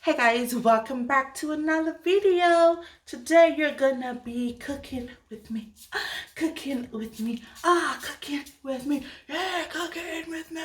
Hey guys, welcome back to another video. Today you're gonna be cooking with me. Cooking with me. Cooking with me. Yeah, cooking with me.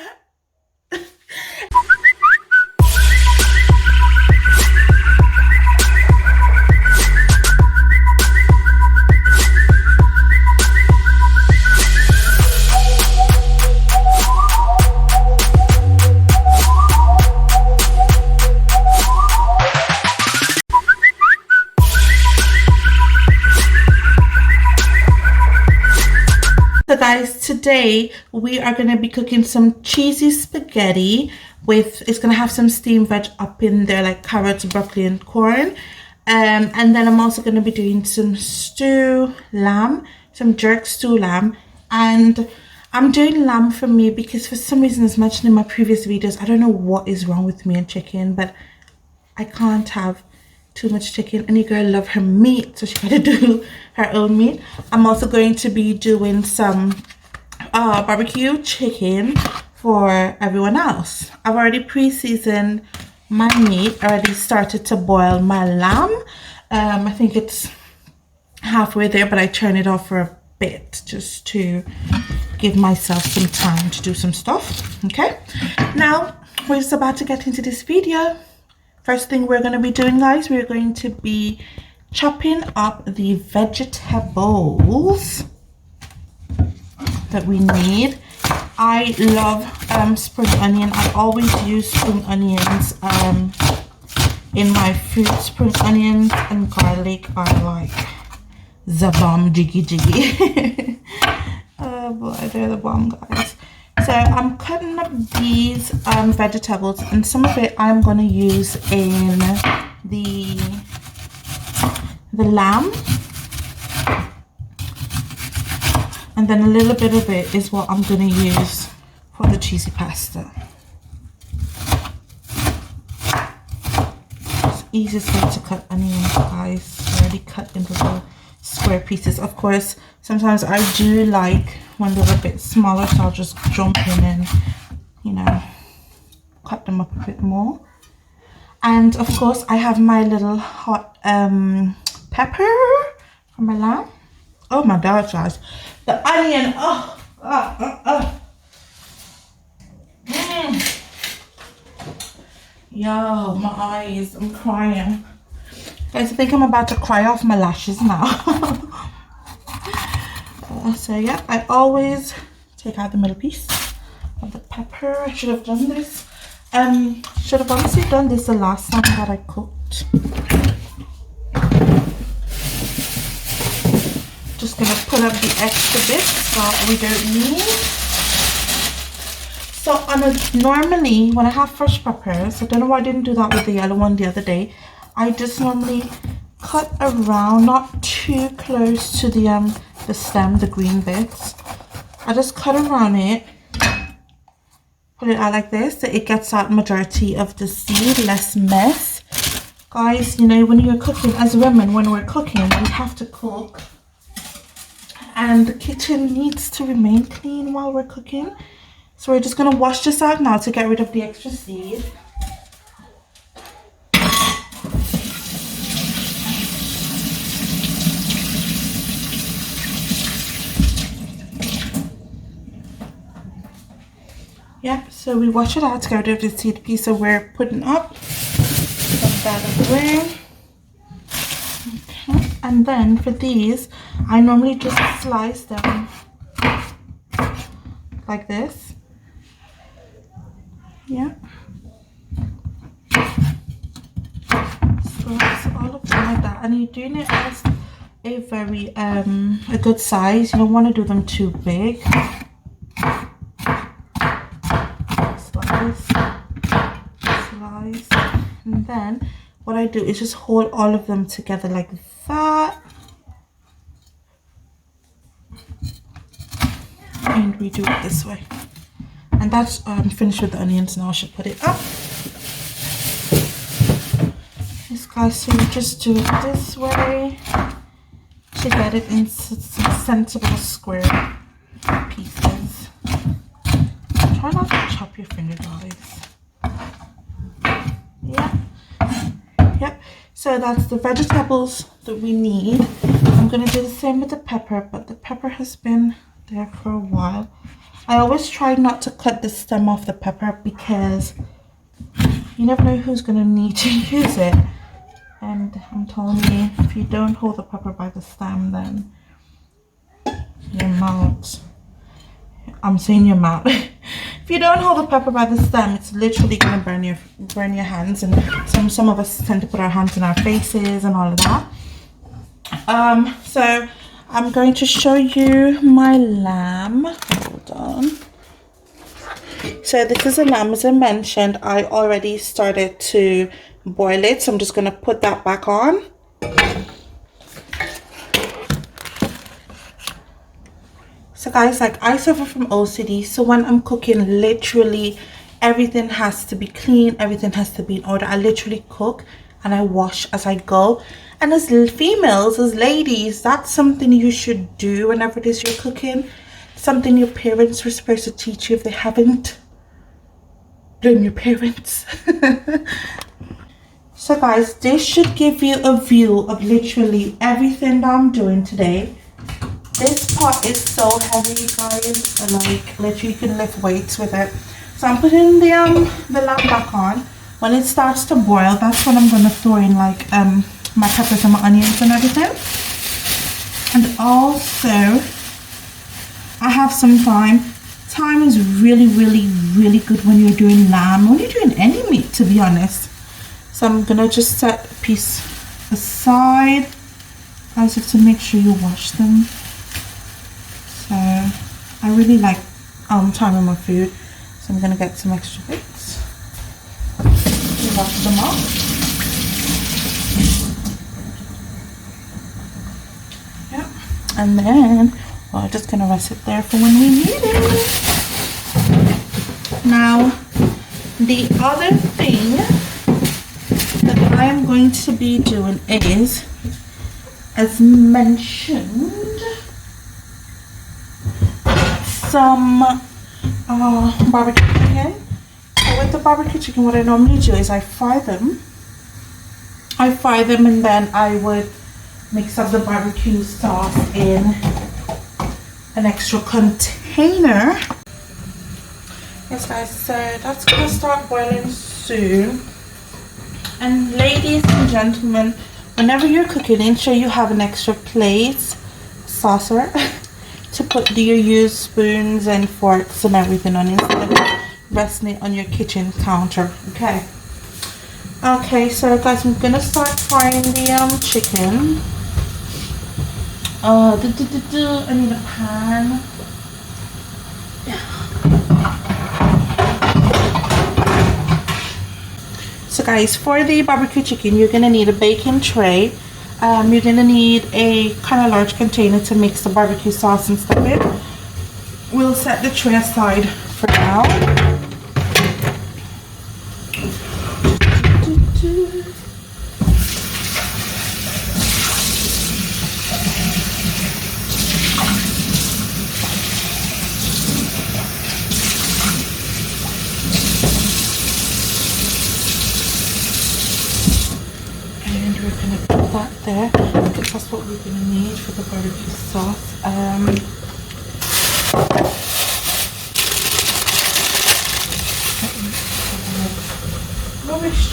So guys, today we are going to be cooking some cheesy spaghetti with, it's going to have some steamed veg up in there like carrots, broccoli and corn. And then I'm also going to be doing some stew lamb, some jerk stew lamb. And I'm doing lamb for me because for some reason, as mentioned in my previous videos, I don't know what is wrong with me and chicken, but I can't have too much chicken. Any girl love her meat, so she gotta do her own meat. I'm also going to be doing some barbecue chicken for everyone else. I've already pre-seasoned my meat, already started to boil my lamb. I think it's halfway there, but I turn it off for a bit just to give myself some time to do some stuff. Okay, now we're just about to get into this video. First thing we're going to be doing, guys, we're going to be chopping up the vegetables that we need. I love spring onion. I always use spring onions in my food. Spring onions and garlic are like the bomb, jiggy. Oh boy, they're the bomb, guys. So I'm cutting up these vegetables, and some of it I'm going to use in the lamb, and then a little bit of it is what I'm going to use for the cheesy pasta. It's the easiest way to cut onions, guys. Already cut into little square pieces. Of course, sometimes I do like when they're a bit smaller, so I'll just jump in and, you know, cut them up a bit more. And of course, I have my little hot pepper for my lamb. Oh my god, guys, the onion. Yo, my eyes, I'm crying. Guys, I think I'm about to cry off my lashes now. So yeah, I always take out the middle piece of the pepper. I should have done this. Should have honestly done this the last time that I cooked. Just gonna put up the extra bits that we don't need. So normally when I have fresh peppers, I don't know why I didn't do that with the yellow one the other day. I just normally cut around, not too close to the stem, the green bits. I just cut around it, put it out like this, so it gets out majority of the seed, less mess. Guys, you know, when you're cooking, as women, when we're cooking, we have to cook, and the kitchen needs to remain clean while we're cooking. So we're just gonna wash this out now to get rid of the extra seed. Yeah, so we wash it out to get rid of the seed piece, so we're putting up. Put that away. Okay, and then for these, I normally just slice them like this. Yeah. Slice all of them like that, and you're doing it as a very a good size. You don't want to do them too big. Slice, and then what I do is just hold all of them together like that, and we do it this way. And that's finished with the onions. Now I should put it up. Yes, guys, so you just do it this way to get it in some sensible square pieces. Try not to chop your finger, guys. Yeah. So that's the vegetables that we need. I'm gonna do the same with the pepper, but the pepper has been there for a while. I always try not to cut the stem off the pepper because you never know who's gonna need to use it. And I'm telling you, if you don't hold the pepper by the stem, then your mouth, I'm saying your mouth. If you don't hold the pepper by the stem, it's literally gonna burn your hands, and some of us tend to put our hands in our faces and all of that. So I'm going to show you my lamb. Hold on. So this is a lamb, as I mentioned. I already started to boil it, so I'm just gonna put that back on. So guys, like, I suffer from OCD, so when I'm cooking, literally everything has to be clean, everything has to be in order. I literally cook and I wash as I go. And as females, as ladies, that's something you should do whenever it is you're cooking. Something your parents were supposed to teach you. If they haven't, blame your parents. So guys, this should give you a view of literally everything that I'm doing today. This pot is so heavy, guys, like literally you can lift weights with it. So I'm putting the lamb back on. When it starts to boil, that's when I'm gonna throw in like my peppers and my onions and everything. And also, I have some thyme. Thyme is really, really, really good when you're doing lamb, when you're doing any meat, to be honest. So I'm gonna just set a piece aside. Guys, you have to make sure you wash them. So I really like thyme in my food, so I'm gonna get some extra bits. Wash them off. Yeah, and then we're just gonna rest it there for when we need it. Now, the other thing that I am going to be doing is, as mentioned, some barbecue chicken. So with the barbecue chicken, what I normally do is I fry them and then I would mix up the barbecue sauce in an extra container. Yes guys, so that's gonna start boiling soon. And ladies and gentlemen, whenever you're cooking, ensure you have an extra plate, saucer, to put your used spoons and forks and everything on, instead of resting it on your kitchen counter. Okay, so guys, I'm gonna start frying the chicken. I need a pan. So guys, for the barbecue chicken, you're gonna need a baking tray. You're gonna need a kind of large container to mix the barbecue sauce and stuff in. We'll set the tray aside for now. That there, because that's what we're going to need for the barbecue sauce. Rubbish.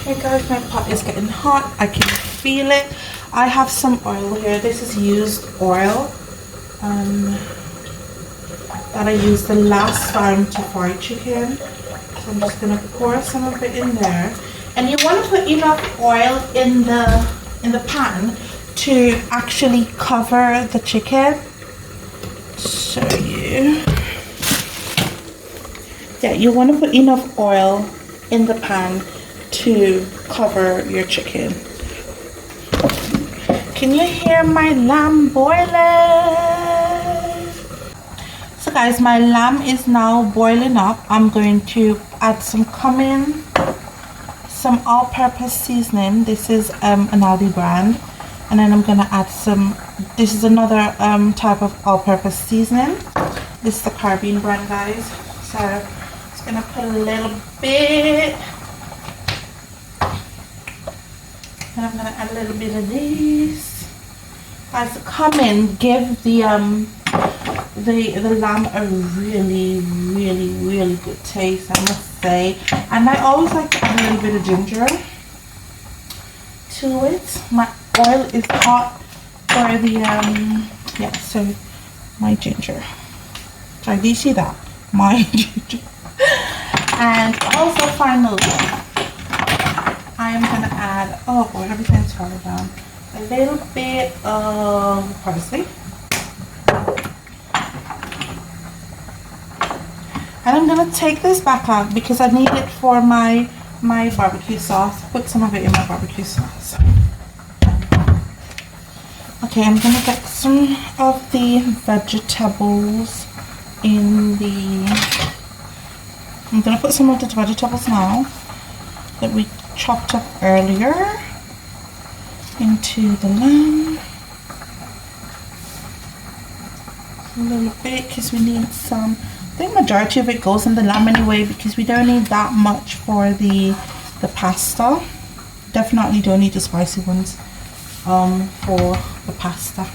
Okay guys, my pot is getting hot. I can feel it. I have some oil here. This is used oil that I used the last time to fry chicken. So I'm just gonna pour some of it in there. And you want to put enough oil in the pan to actually cover the chicken. Show you. Yeah, you want to put enough oil in the pan to cover your chicken. Can you hear my lamb boiling? So guys, my lamb is now boiling up. I'm going to add some cumin, some all-purpose seasoning. This is an Aldi brand. And then I'm going to add some, this is another type of all-purpose seasoning. This is the Carbine brand, guys. So just going to put a little bit. And I'm going to add a little bit of this. Guys, come in, give the lamb a really, really, really good taste, I must say. And I always like to add a little bit of ginger to it. My oil is hot for the yeah, so my ginger. Sorry, do you see that? My ginger. And also finally, I am gonna add, oh boy, everything's falling down, a little bit of parsley. And I'm gonna take this back out because I need it for my barbecue sauce. Put some of it in my barbecue sauce. Okay, I'm gonna get some of the vegetables in the, I'm gonna put some of the vegetables now that we chopped up earlier into the lamb. A little bit because we need some, I think majority of it goes in the lamb anyway because we don't need that much for the pasta. Definitely don't need the spicy ones for the pasta.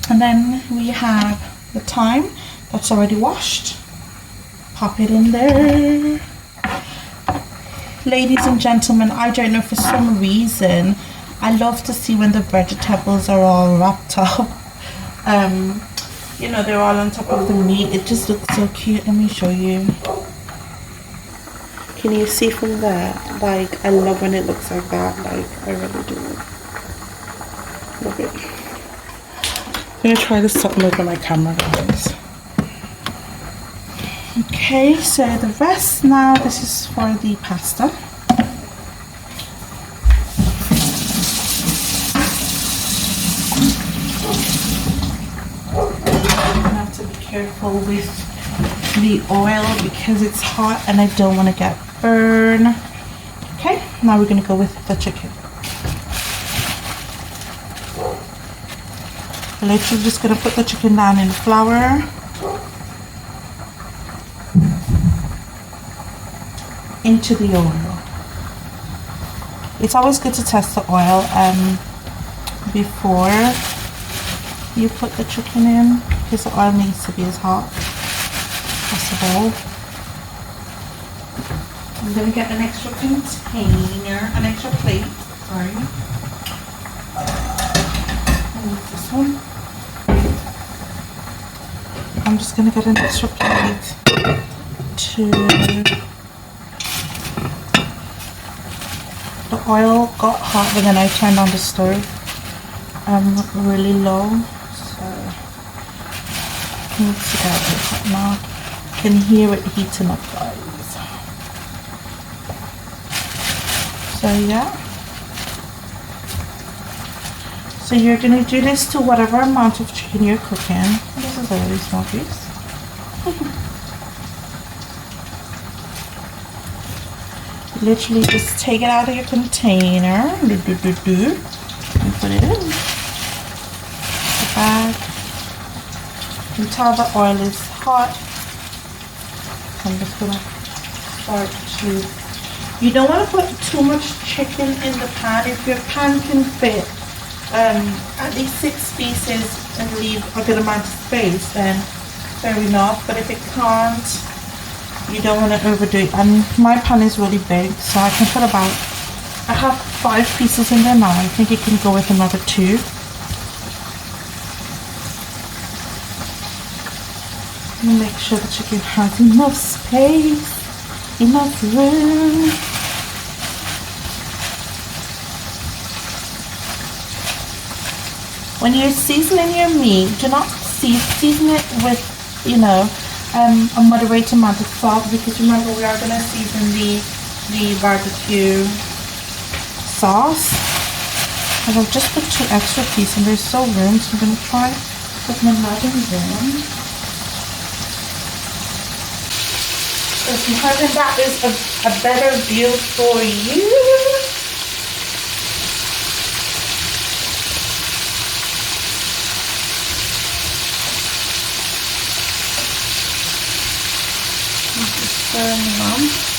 And then we have the thyme that's already washed. Pop it in there. Ladies and gentlemen, I don't know, for some reason I love to see when the vegetables are all wrapped up. You know, they're all on top of the meat. It just looks so cute. Let me show you. Can you see from there? Like, I love when it looks like that. Like, I really do. Love it. I'm gonna try to stop moving my camera, guys. Okay, so the rest now, this is for the pasta. I have to be careful with the oil because it's hot and I don't want to get burned. Okay, now we're going to go with the chicken. Literally just going to put the chicken down in the flour. Into the oil. It's always good to test the oil before you put the chicken in because the oil needs to be as hot as possible. I'm going to get an extra container, an extra plate, sorry. This one. I'm just going to get an extra plate to... The oil got hot, but then I turned on the stove really low, so it needs to get a bit hot now. You can hear it heating up, guys. So yeah. So you're going to do this to whatever amount of chicken you're cooking. This is a really small piece. Literally just take it out of your container and put it in the bag. You can tell the oil is hot. I'm just gonna start to, you don't want to put too much chicken in the pan. If your pan can fit at least 6 pieces and leave a good amount of space, then fair enough. But if it can't, you don't want to overdo it. And my pan is really big, so I can put about, I have 5 pieces in there now. I think it can go with another 2. And make sure the chicken has enough space, enough room. When you're seasoning your meat, do not season it with, you know, a moderate amount of salt, because remember we are going to season the barbecue sauce. And I've just put 2 extra pieces and there's still room, so I'm going to try putting another in. I'm hoping that is a better view for you.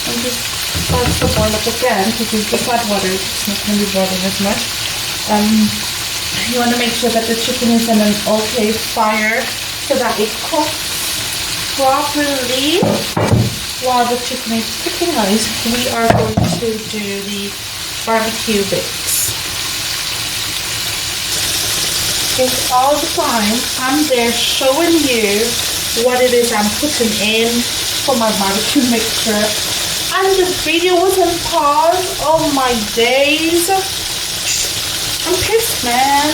And just starts to boil up again because it's just add water, it's not going to be boiling as much. You want to make sure that the chicken is in an okay fire so that it cooks properly while the chicken is cooking. Guys, we are going to do the barbecue bits. Because all the time I'm there showing you what it is I'm putting in for my barbecue mixture, and the video was on pause. Oh my days, I'm pissed, man.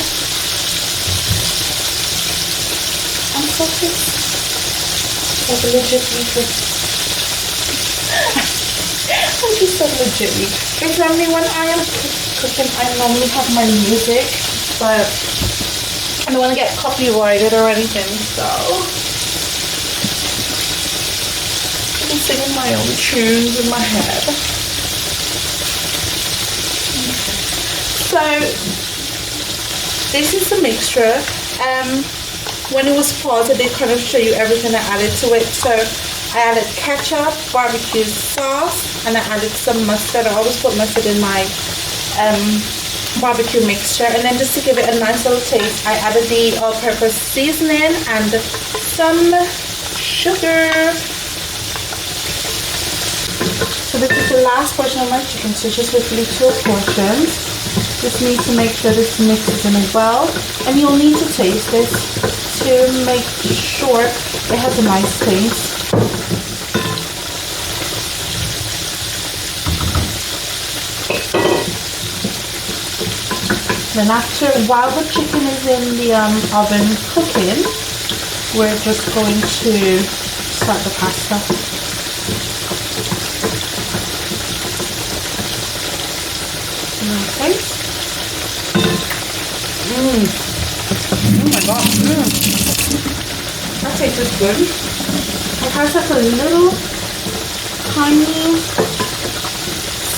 I'm so pissed. Like legitly pissed. I'm just so legitly. It's only when I am cooking I normally have my music, but I don't want to get copyrighted or anything, so I'm singing my own tunes in my head. So this is the mixture. When it was paused, I did kind of show you everything I added to it. So I added ketchup, barbecue sauce, and I added some mustard. I always put mustard in my barbecue mixture. And then just to give it a nice little taste, I added the all-purpose seasoning and some sugar. So this is the last portion of my chicken, so just literally 2 portions. Just need to make sure this mixes in well, and you'll need to taste this to make sure it has a nice taste. Then after, while the chicken is in the oven cooking, we're just going to start the pasta. Okay. Oh my god. That tastes good. It has like a little tiny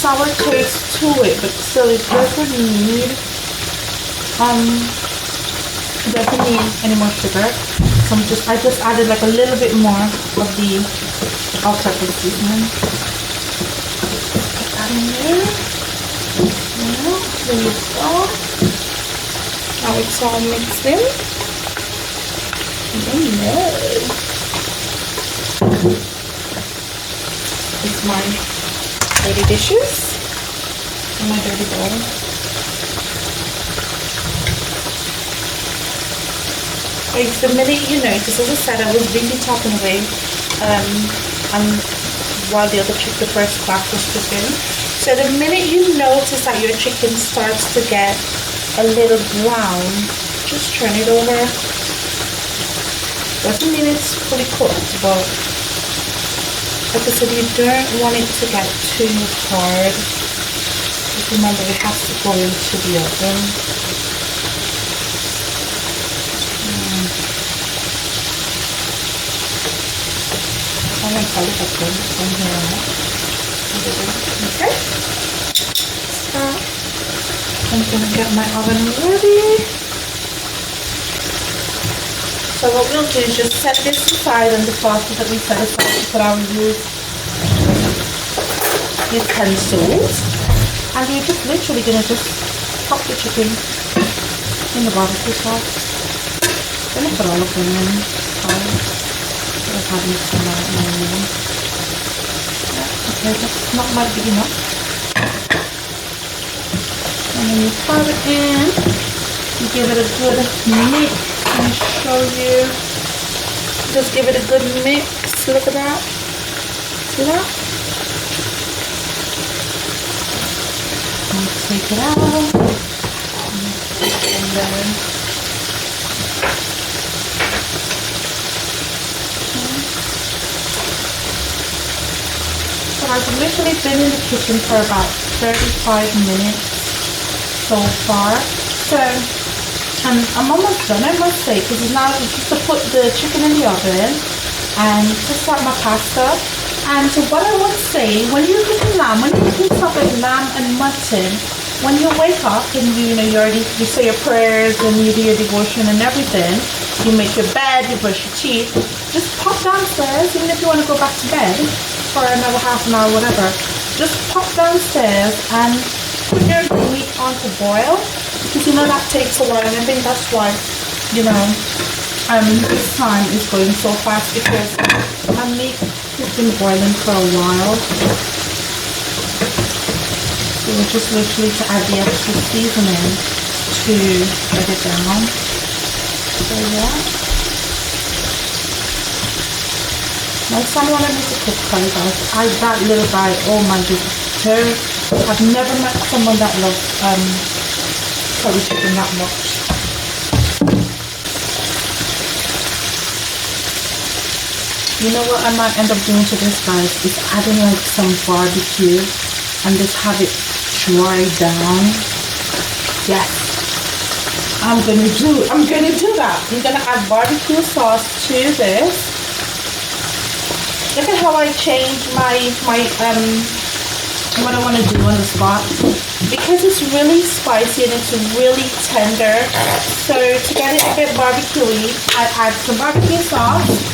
sour taste to it, but still it doesn't need any more sugar. So I just added like a little bit more of the all-purpose seasoning. Put that in there. There you go. Now it's all mixed in. It's my dirty dishes and my dirty bowl. Guys, the minute you notice, as I said, I was really talking away and while the first batch was cooking. So the minute you notice that your chicken starts to get a little brown, just turn it over. Doesn't mean it's fully cooked, but like I said, you don't want it to get too hard. Just remember, it has to go into the oven. I like how it's from here on out. Okay. So I'm gonna get my oven ready. So what we'll do is just set this aside on the sauces that we set aside to put our utensils, and you're just literally gonna just pop the chicken in the barbecue sauce. I'm gonna put all of them in. Okay, that's not might be enough. And then you pour it in, you give it a good mix. Let me show you. Just give it a good mix. Look at that. See that? And take it out. And then I've literally been in the kitchen for about 35 minutes so far. So, and I'm almost done, I must say, because now it's just to put the chicken in the oven and to start my pasta. And so what I would say, when you're cooking lamb, when you're cooking stuff like lamb and mutton, when you wake up and you already you say your prayers and you do your devotion and everything, you make your bed, you brush your teeth, just pop downstairs, even if you want to go back to bed for another half an hour, whatever. Just pop downstairs and put your meat on to boil, because you know that takes a while, and I think that's why, you know, this time is going so fast, because my meat has been boiling for a while. So we're just literally to add the extra seasoning to get it down. So yeah. My son wanted me to cook curry, guys. That little guy, oh my goodness. I've never met someone that loves curry chicken that much. You know what I might end up doing to this, guys, is adding like some barbecue and just have it dry down. Yes, I'm gonna do that. I'm gonna add barbecue sauce to this. Look at how I change my what I want to do on the spot, because it's really spicy and it's really tender. So to get it a bit barbecuey, I add some barbecue sauce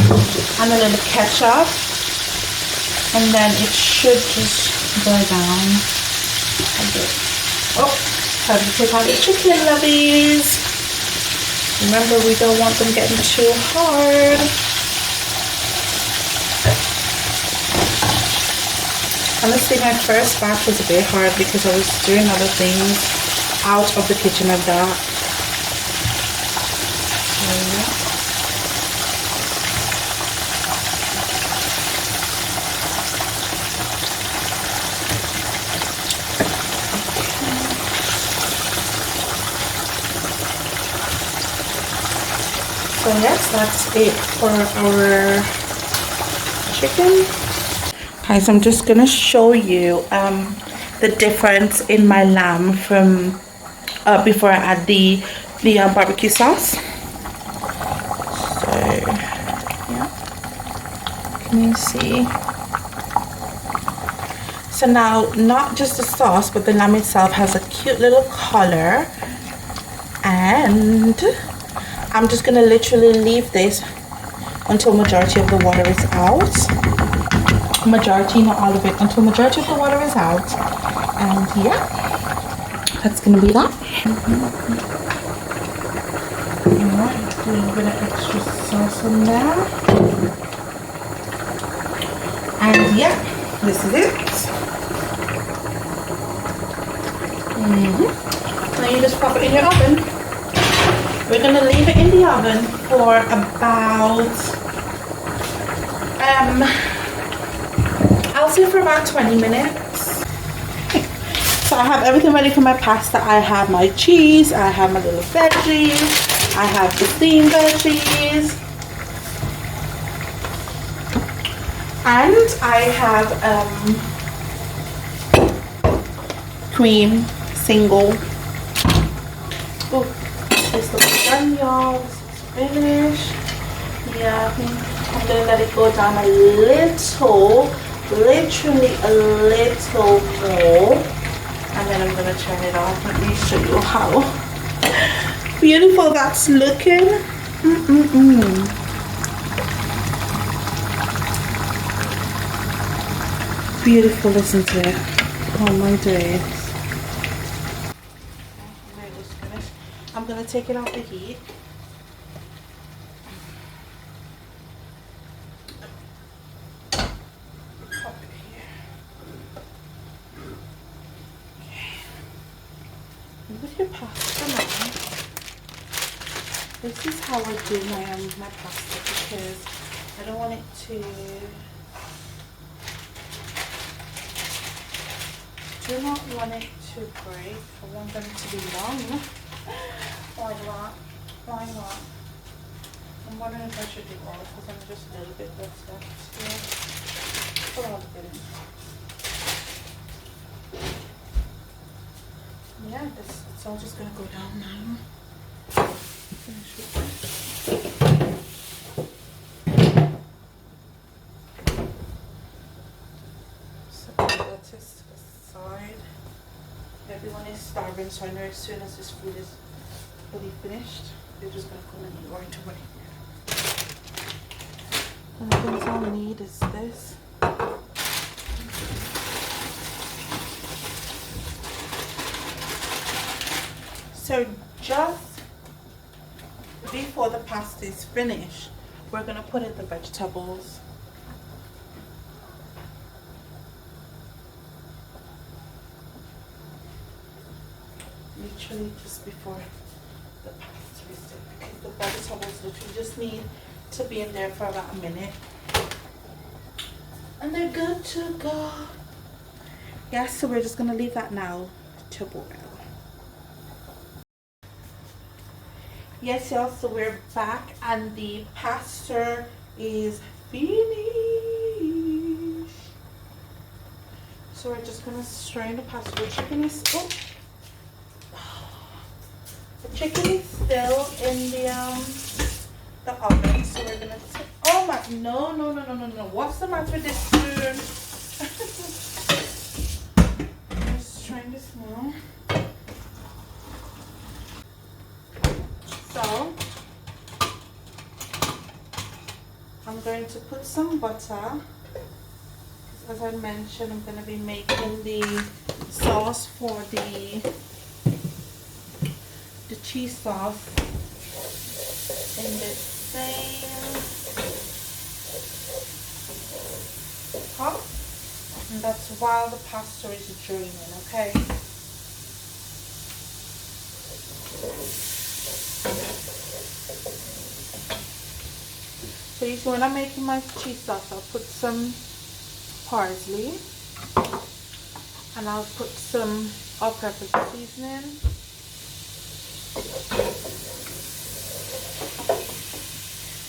and a little ketchup, and then it should just go down a bit. Oh, time to take out the chicken, lovies. Remember, we don't want them getting too hard. Honestly, my first batch was a bit hard because I was doing other things out of the kitchen like that. So yes, that's it for our chicken. Guys, I'm just gonna show you the difference in my lamb from before I add the barbecue sauce. So yeah, can you see? So now, not just the sauce, but the lamb itself has a cute little color, and I'm just gonna literally leave this until majority of the water is out. Majority, not all of it, until majority of the water is out. And yeah, that's gonna be that. Alright, do a little bit of extra sauce in there. And yeah, this is it. Now you just pop it in your oven. We're gonna leave it in the oven for about I'll say for about 20 minutes. So I have everything ready for my pasta. I have my cheese, I have my little veggies, I have the steamed veggies, and I have cream single. Oh, this looks done, y'all. This is finished. Yeah, I think I'm gonna let it go down a little, literally a little more, and then I'm gonna turn it off. Let me show you how beautiful that's looking. Beautiful, isn't it? Oh my days. Okay, almost finished. I'm gonna take it off the heat. With your pasta now, this is how I do my pasta, because I don't want it to break. I want them to be long. Why not? Why not? I'm wondering if I should do all, because I'm just a little bit left here. Put all of it in. Yeah, it's all just gonna go down now. Finish with this. Everyone is starving, so I know as soon as this food is fully finished, they're just gonna come and eat right away. And the things I'll need is this. So just before the pasta is finished, we're gonna put in the vegetables. Literally just before the pasta is done, because the vegetables literally just need to be in there for about a minute. And they're good to go. Yes, so we're just gonna leave that now to boil. Yes, y'all, so we're back and the pasta is finished. So we're just gonna strain the pasta. The chicken is still in the oven. So we're gonna take, oh my, no. What's the matter with this spoon? Let's strain this now. So I'm going to put some butter. As I mentioned, I'm going to be making the sauce for the cheese sauce in the same pot, and that's while the pasta is draining, okay? So usually when I'm making my cheese sauce, I'll put some parsley and I'll put some all-purpose seasoning.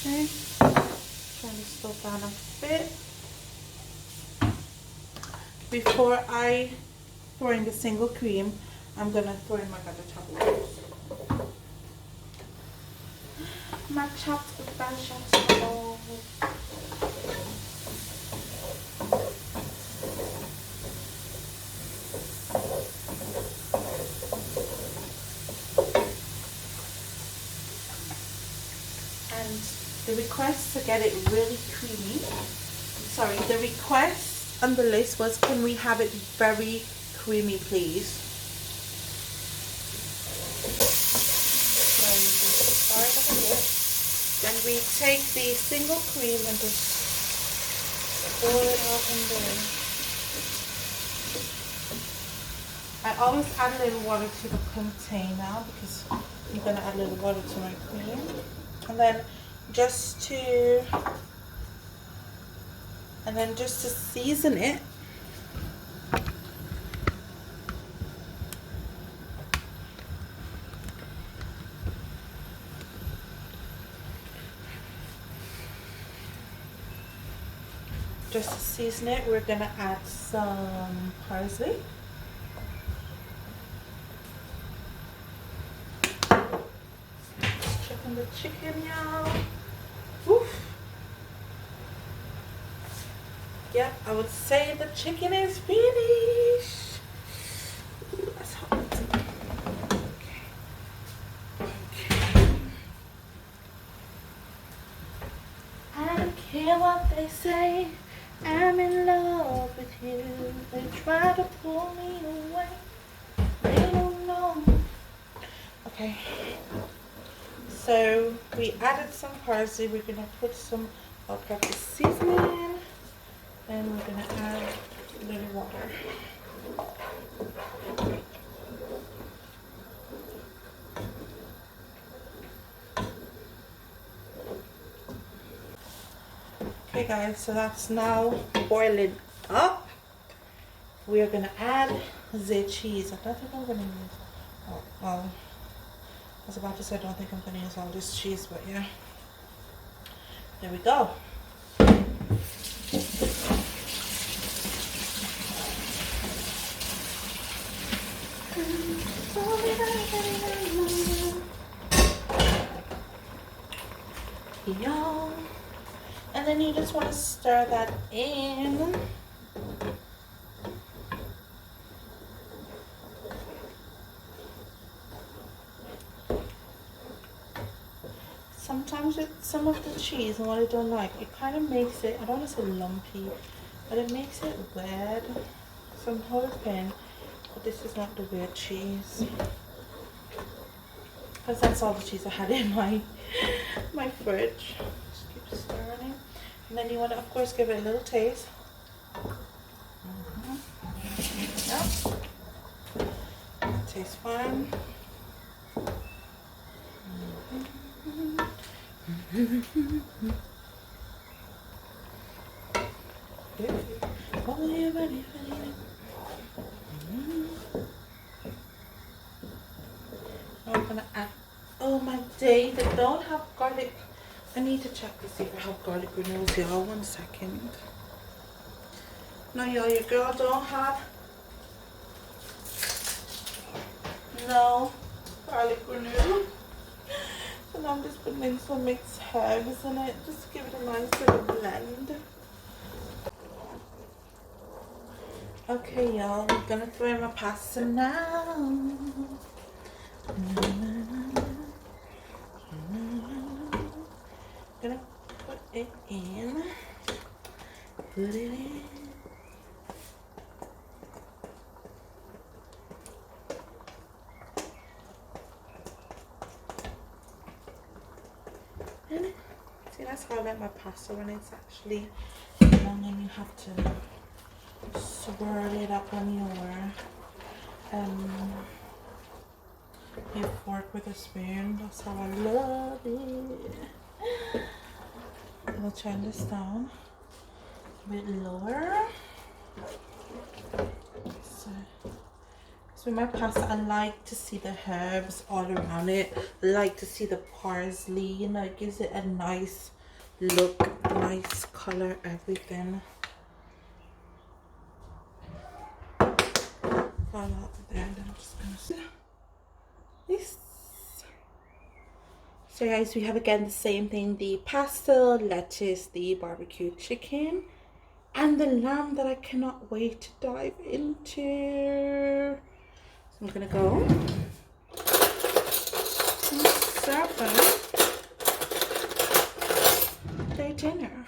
Okay, trying to slow down a bit. Before I throw in the single cream, I'm gonna throw in my vegetables. My chopped vegetables. And the request to get it really creamy, sorry, the request on the list was, can we have it very creamy, please? So you just stir it up a bit. Then we take the single cream and just pour it out in there. I always add a little water to the container because I'm going to add a little water to my cream. And then just to season it, we're gonna add some parsley. Check on the chicken, y'all. Oof. Yep, I would say the chicken is finished. Ooh, that's hot. Okay. I don't care what they say. I'm in love with you. They try to pull me away. They don't know. Okay. So we added some parsley. We're gonna put some all-purpose seasoning, and we're gonna add a little water. Okay guys, so that's now boiling up. We are gonna add the cheese. I don't think I'm gonna use, oh, well, I was about to say I don't think I'm gonna use all this cheese, but yeah. There we go. Y'all. And then you just want to stir that in. sometimes with some of the cheese and what I don't like, it kind of makes it, I don't want to say lumpy, but it makes it weird. So I'm hoping that this is not the weird cheese, because that's all the cheese I had in my fridge. Just keep stirring, and then you want to of course give it a little taste. Yep. Tastes fine. I'm gonna add, oh my day, they don't have garlic. I need to check to see if I have garlic granules, y'all. 1 second. No, y'all, your girl don't have no garlic granule. So now I'm just putting in some mixed herbs in it, just to give it a nice little blend. Okay, y'all, I'm gonna throw in my pasta now. Gonna put it in. Put it in. See, that's how I like my pasta, when it's actually long and you have to swirl it up on your fork with a spoon. That's how I love it. I'm gonna turn this down a bit lower. So with my pasta, I like to see the herbs all around it. I like to see the parsley, you know, it gives it a nice look, nice color, everything. Fall out there, and then I'm just gonna this. So guys, we have again the same thing, the pasta, lettuce, the barbecue chicken, and the lamb that I cannot wait to dive into. So I'm gonna go and serve their dinner.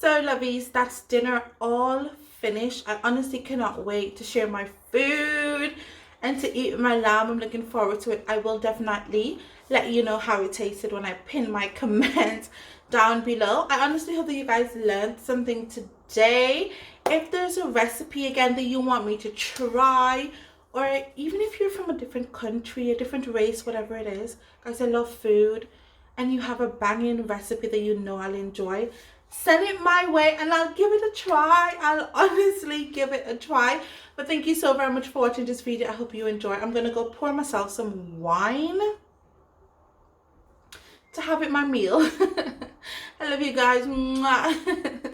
So lovies, that's dinner all finished. I honestly cannot wait to share my food and to eat my lamb. I'm looking forward to it. I will definitely let you know how it tasted when I pin my comment down below. I honestly hope that you guys learned something today. If there's a recipe again that you want me to try, or even if you're from a different country, a different race, whatever it is, guys, I love food, and you have a banging recipe that you know I'll enjoy, send it my way and I'll give it a try. I'll honestly give it a try. But thank you so very much for watching this video. I hope you enjoy. I'm gonna go pour myself some wine to have it my meal. I love you guys. Mwah.